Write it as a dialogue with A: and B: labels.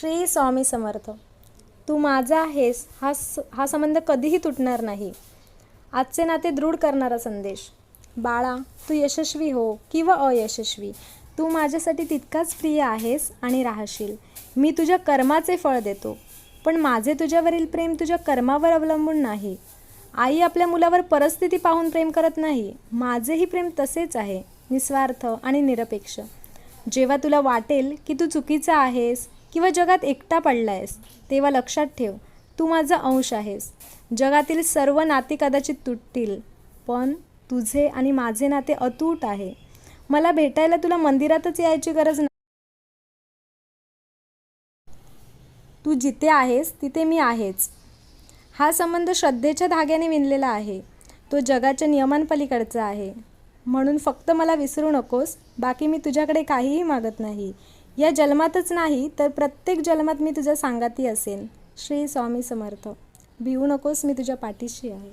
A: श्री स्वामी समर्थ. तू माझा आहेस हा संबंध कधीही तुटणार नाही. आजचे नाते दृढ करणारा संदेश. बाळा, तू यशस्वी हो किंवा अयशस्वी, तू माझ्यासाठी तितकाच प्रिय आहेस आणि राहशील. मी तुझ्या कर्माचे फळ देतो, पण माझे तुझ्यावरील प्रेम तुझ्या कर्मावर अवलंबून नाही. आई आपल्या मुलावर परिस्थिती पाहून प्रेम करत नाही. माझेही प्रेम तसेच आहे, निस्वार्थ आणि निरपेक्ष. जेव्हा तुला वाटेल की तू चुकीचा आहेस किंवा जगात एकटा पडलायस, तेव्हा लक्षात ठेव, तू माझा अंश आहेस. जगातील सर्व नाती कदाचित तुटतील, पण तुझे आणि माझे नाते अतूट आहे. मला भेटायला तुला मंदिरातच यायची गरज नाही. तू जिथे आहेस तिथे मी आहेच. हा संबंध श्रद्धेच्या धाग्याने विणलेला आहे. तो जगाच्या नियमांपलीकडचा आहे. म्हणून फक्त मला विसरू नकोस. बाकी मी तुझ्याकडे काहीही मागत नाही. या जन्मातच नाही तर प्रत्येक जन्मात मी तुझ्या सांगाती असेन. श्री स्वामी समर्थ. भिवू नकोस, मी तुझ्या पाठीशी आहे.